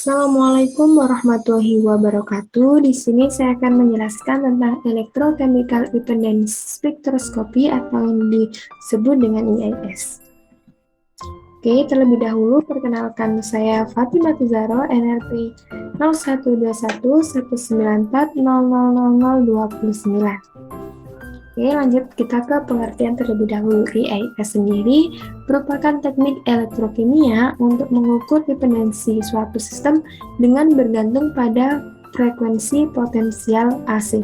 Assalamualaikum warahmatullahi wabarakatuh. Di sini saya akan menjelaskan tentang electrochemical impedance spectroscopy atau yang disebut dengan EIS. Oke, terlebih dahulu perkenalkan saya Fatimah Tuzaro, NRP 012119400029. Oke, lanjut kita ke pengertian terlebih dahulu. EIS sendiri merupakan teknik elektrokimia untuk mengukur impedansi suatu sistem dengan bergantung pada frekuensi potensial AC,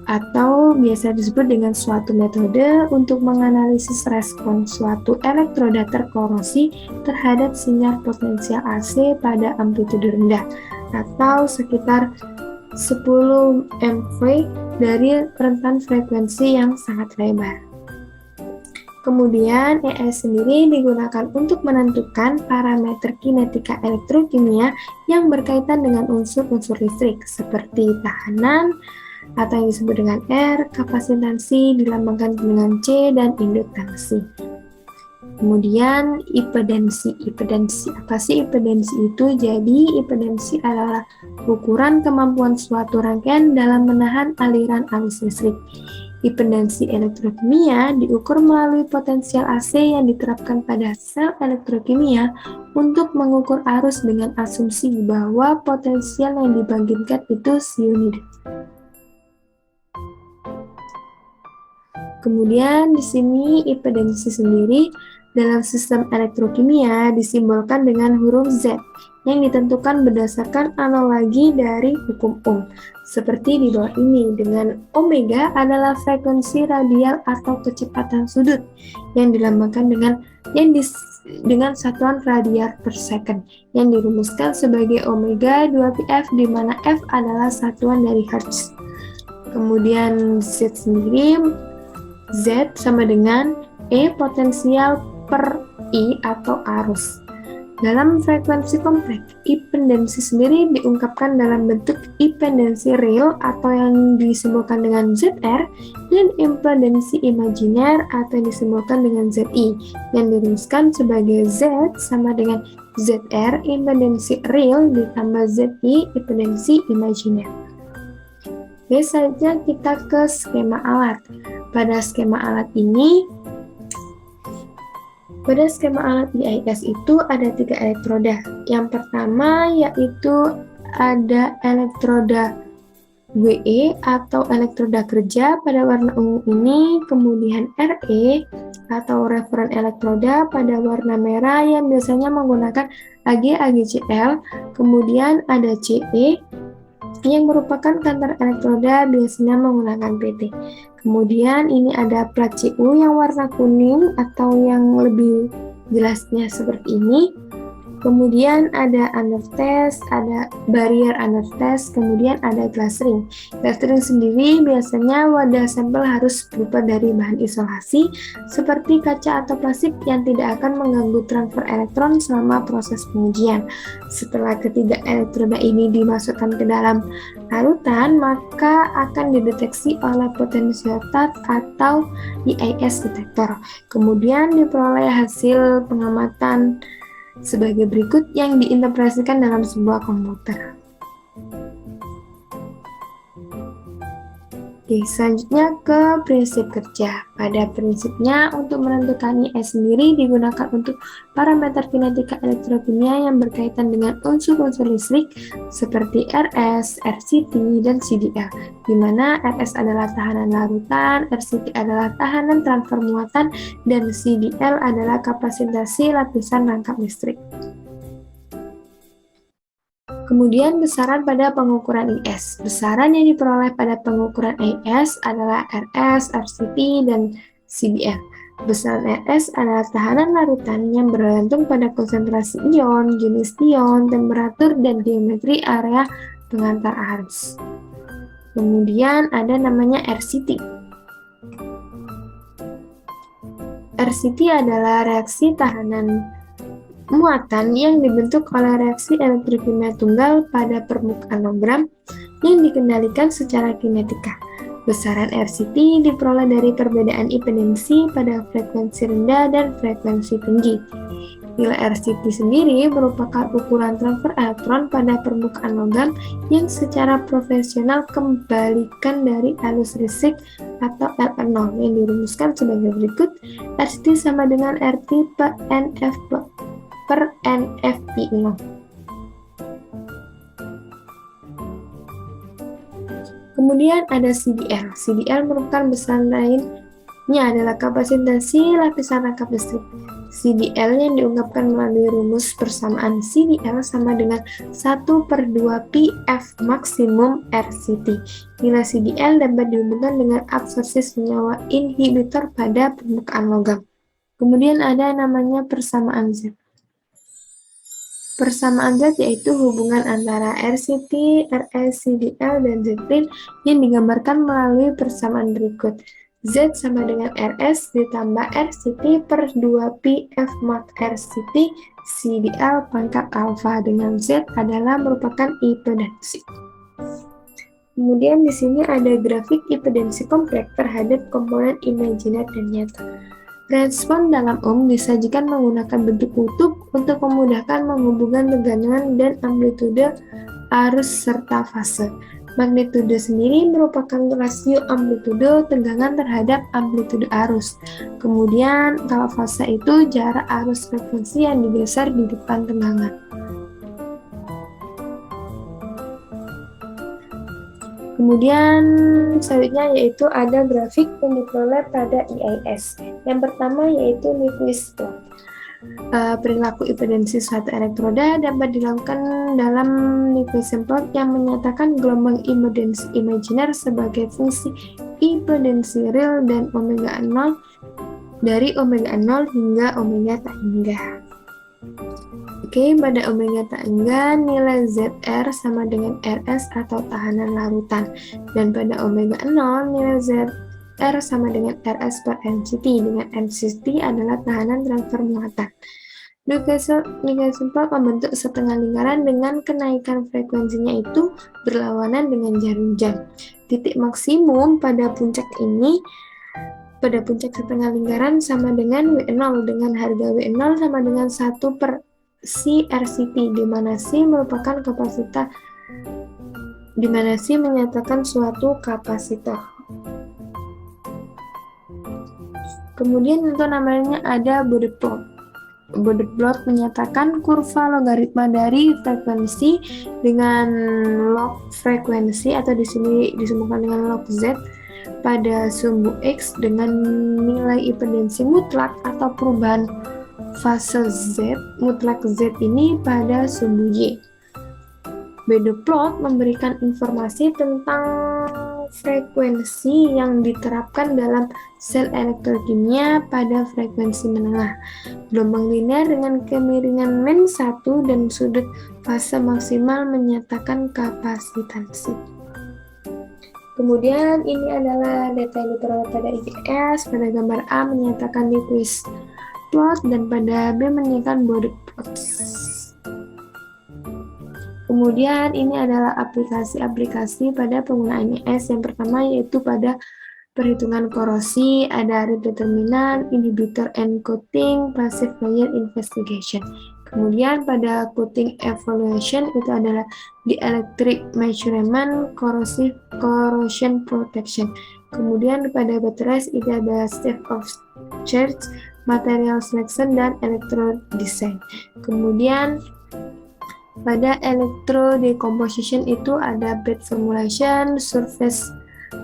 atau biasa disebut dengan suatu metode untuk menganalisis respon suatu elektroda terkorosi terhadap sinyal potensial AC pada amplitude rendah atau sekitar 10 MV dari rentan frekuensi yang sangat lebar. Kemudian EIS sendiri digunakan untuk menentukan parameter kinetika elektrokimia yang berkaitan dengan unsur-unsur listrik seperti tahanan atau yang disebut dengan R, kapasitansi dilambangkan dengan C, dan induktansi. Kemudian impedansi. Apa sih impedansi itu? Jadi impedansi adalah ukuran kemampuan suatu rangkaian dalam menahan aliran arus listrik. Impedansi elektrokimia diukur melalui potensial AC yang diterapkan pada sel elektrokimia untuk mengukur arus dengan asumsi bahwa potensial yang dibangkitkan itu sinusoidal. Kemudian di sini impedansi sendiri dalam sistem elektrokimia disimbolkan dengan huruf Z yang ditentukan berdasarkan analogi dari hukum Ohm. Seperti di bawah ini, dengan omega adalah frekuensi radial atau kecepatan sudut yang dilambangkan dengan satuan radian per second yang dirumuskan sebagai omega 2πf di mana F adalah satuan dari Hertz. Kemudian Z sendiri, Z sama dengan E potensial per I atau arus. Dalam frekuensi kompleks, impedansi sendiri diungkapkan dalam bentuk impedansi real atau yang disimbolkan dengan ZR dan impedansi imajiner atau yang disimbolkan dengan ZI yang dirumuskan sebagai Z sama dengan ZR impedansi real ditambah ZI impedansi imajiner. Oke, saja kita ke skema alat. Pada skema alat EIS itu ada 3 elektroda. Yang pertama yaitu ada elektroda WE atau elektroda kerja pada warna ungu ini, kemudian RE atau referen elektroda pada warna merah yang biasanya menggunakan AgCl, kemudian ada CE yang merupakan kantor elektroda biasanya menggunakan PT. Kemudian ini ada plat CU yang warna kuning atau yang lebih jelasnya seperti ini. Kemudian ada undertest, ada barrier undertest, kemudian ada glass ring. Glass ring sendiri biasanya wadah sampel harus berupa dari bahan isolasi seperti kaca atau plastik yang tidak akan mengganggu transfer elektron selama proses pengujian. Setelah ketiga elektroda ini dimasukkan ke dalam larutan, maka akan dideteksi oleh potensiometer atau EIS detektor. Kemudian diperoleh hasil pengamatan sebagai berikut yang diintegrasikan dalam sebuah komputer. Oke, selanjutnya ke prinsip kerja. Pada prinsipnya, untuk menentukan EIS sendiri digunakan untuk parameter kinetika elektrokimia yang berkaitan dengan unsur-unsur listrik seperti RS, RCT, dan CDL, di mana RS adalah tahanan larutan, RCT adalah tahanan transfer muatan, dan CDL adalah kapasitasi lapisan rangkap listrik. Kemudian besaran pada pengukuran EIS. Besaran yang diperoleh pada pengukuran EIS adalah RS, RCT, dan CDL. Besaran RS adalah tahanan larutan yang bergantung pada konsentrasi ion, jenis ion, temperatur, dan geometri area pengantar arus. Kemudian ada namanya RCT. RCT adalah reaksi tahanan muatan yang dibentuk oleh reaksi elektrokimia tunggal pada permukaan logam yang dikendalikan secara kinetika. Besaran RCT diperoleh dari perbedaan impedansi pada frekuensi rendah dan frekuensi tinggi. Nilai RCT sendiri merupakan ukuran transfer elektron pada permukaan logam yang secara profesional kembalikan dari arus listrik atau R0 yang dirumuskan sebagai berikut. RCT sama dengan RT per NFI0. Kemudian ada CDL. CDL merupakan besaran lainnya adalah kapasitasi lapisan rangkap listrik. CDL yang diungkapkan melalui rumus persamaan CDL sama dengan 1/2 pi F maksimum RCT. Nilai CDL dapat dihubungkan dengan absorpsi senyawa inhibitor pada permukaan logam. Kemudian ada namanya persamaan Z. Persamaan Z yaitu hubungan antara RCT, RS, CDL, dan Z' yang digambarkan melalui persamaan berikut. Z sama dengan RS ditambah RCT per 2 pi F mak RCT CDL pangkat alfa, dengan Z adalah merupakan impedansi. Kemudian di sini ada grafik impedansi kompleks terhadap komponen imajiner dan nyata. Respon dalam disajikan menggunakan bentuk kutub untuk memudahkan menghubungkan tegangan dan amplitude arus serta fase. Magnitudo sendiri merupakan rasio amplitude tegangan terhadap amplitude arus. Kemudian kalau fase itu jarak arus frekuensi yang digeser di depan tegangan. Kemudian selanjutnya yaitu ada grafik yang diperoleh pada EIS. Yang pertama yaitu Nyquist plot. Perilaku impedansi suatu elektroda dapat dilakukan dalam Nyquist plot yang menyatakan gelombang impedansi imajiner sebagai fungsi impedansi real dan omega 0 dari omega 0 hingga omega tak hingga. Oke, pada omega tak hingga nilai ZR sama dengan RS atau tahanan larutan, dan pada omega 0 nilai ZR sama dengan RS per NCT, dengan NCT adalah tahanan transfer muatan. Nyquist plot membentuk setengah lingkaran dengan kenaikan frekuensinya itu berlawanan dengan jarum jam. Titik maksimum pada puncak setengah lingkaran sama dengan W0, dengan harga W0 sama dengan 1 per C RCT, di mana C merupakan kapasitor, di mana C menyatakan suatu kapasitor. Kemudian untuk namanya ada Bode plot. Bode plot menyatakan kurva logaritma dari frekuensi dengan log frekuensi atau di sini disebutkan dengan log Z pada sumbu X dengan nilai impedansi mutlak atau perubahan fase Z mutlak Z ini pada sumbu Y. Bode plot memberikan informasi tentang frekuensi yang diterapkan dalam sel elektrokimia pada frekuensi menengah. Gelombang linear dengan kemiringan -1 dan sudut fase maksimal menyatakan kapasitansi. Kemudian ini adalah data yang diperoleh pada IPS. Pada gambar A menyatakan Nyquist plot dan pada B menyatakan Bode plot. Kemudian ini adalah aplikasi-aplikasi pada penggunaan IS. Yang pertama yaitu pada perhitungan korosi, ada redeterminan, inhibitor and coating, passive layer investigation. Kemudian pada coating evaluation itu adalah dielectric measurement, corrosion protection. Kemudian pada batteries itu ada state of charge, material selection, dan electrode design. Kemudian pada electrodecomposition itu ada bed formulation, surface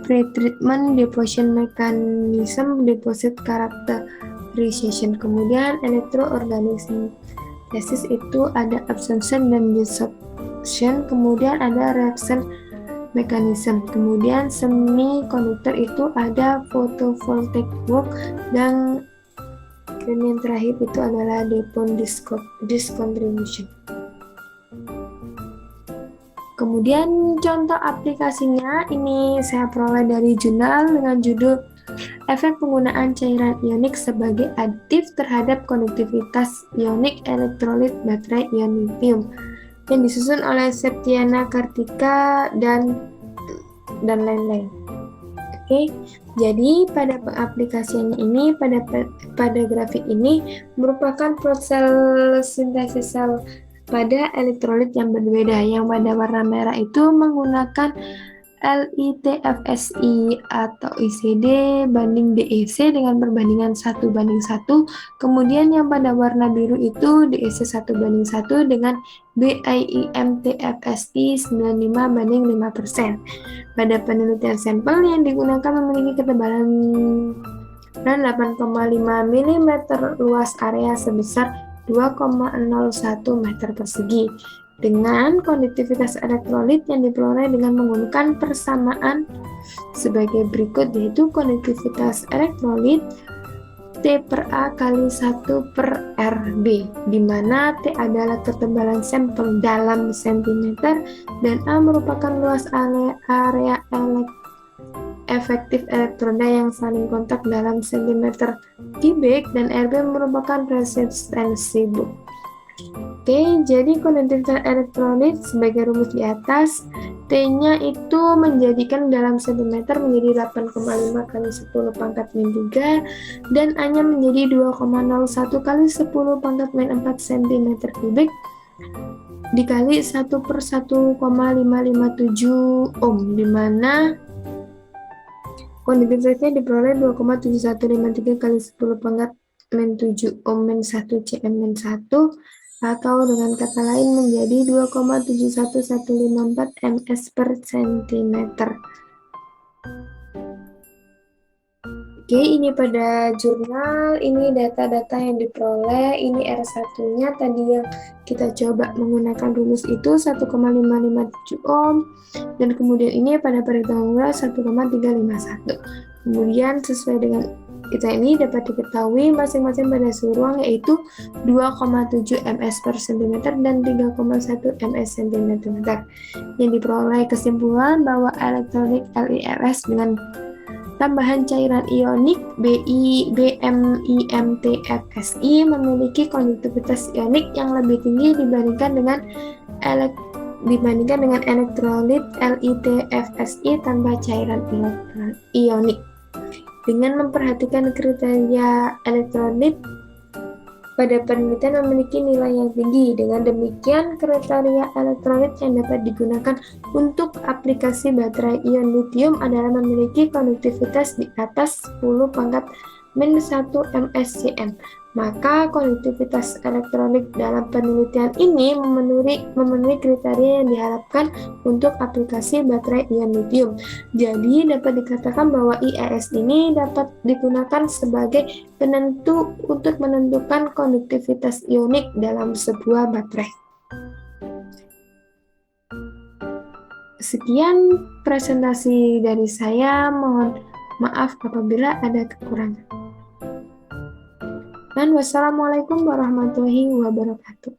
pretreatment, deposition mechanism, deposit characterization. Kemudian elektroorganik synthesis itu ada absorption dan desorption. Kemudian ada reaction mechanism. Kemudian semikonduktor itu ada photovoltaic work, dan yang terakhir itu adalah depon discontribution. Kemudian contoh aplikasinya ini saya peroleh dari jurnal dengan judul Efek Penggunaan Cairan Ionik sebagai Aditif Terhadap Konduktivitas Ionik Elektrolit Baterai Ion Lithium, yang disusun oleh Septiana Kartika dan lain-lain. Oke, jadi pada pengaplikasiannya ini, pada grafik ini merupakan proses sintesis sel pada elektrolit yang berbeda. Yang pada warna merah itu menggunakan LiTFSI atau ICD banding DEC dengan perbandingan 1:1. Kemudian yang pada warna biru itu DEC 1:1 dengan BIIMTFSI 95:5%. Pada penelitian sampel yang digunakan memiliki ketebalan 8,5 mm, luas area sebesar 2,01 meter persegi, dengan konduktivitas elektrolit yang diperoleh dengan menggunakan persamaan sebagai berikut, yaitu konduktivitas elektrolit T per A kali 1 per RB, di mana T adalah ketebalan sampel dalam sentimeter dan A merupakan luas area efektif elektroda yang saling kontak dalam sentimeter kubik, dan RB merupakan resistensi buk. Oke, jadi konduktivitas elektrolit sebagai rumus di atas, T-nya itu menjadikan dalam sentimeter menjadi 8,5 kali 10 pangkat min 3 dan A-nya menjadi 2,01 kali 10 pangkat min 4 cm kubik dikali 1 per 1,557 ohm, di mana konduktivitasnya diperoleh 2,7153 kali 10 pangkat min 7 ohm min 1 cm min 1, atau dengan kata lain menjadi 2,71154 ms per centimeter. Oke, ini pada jurnal, ini data-data yang diperoleh, ini R1-nya tadi yang kita coba menggunakan rumus itu 1,557 ohm, dan kemudian ini pada perhitungan 1,351. Kemudian sesuai dengan kita ini dapat diketahui masing-masing pada suhu ruang yaitu 2,7 ms per cm dan 3,1 ms cm. Yang diperoleh kesimpulan bahwa elektrolit LiFS dengan tambahan cairan ionik BMIMTFSI memiliki konduktivitas ionik yang lebih tinggi dibandingkan dengan elektrolit LiTFSI tanpa cairan ionik. Dengan memperhatikan kriteria elektrolit pada penelitian memiliki nilai yang tinggi. Dengan demikian, kriteria elektrolit yang dapat digunakan untuk aplikasi baterai ion litium adalah memiliki konduktivitas di atas 10 pangkat min 1 mscm. Maka konduktivitas elektrolit dalam penelitian ini memenuhi kriteria yang diharapkan untuk aplikasi baterai ion litium. Jadi dapat dikatakan bahwa IES ini dapat digunakan sebagai penentu untuk menentukan konduktivitas ionik dalam sebuah baterai. Sekian presentasi dari saya, mohon maaf apabila ada kekurangan. Dan wassalamualaikum warahmatullahi wabarakatuh.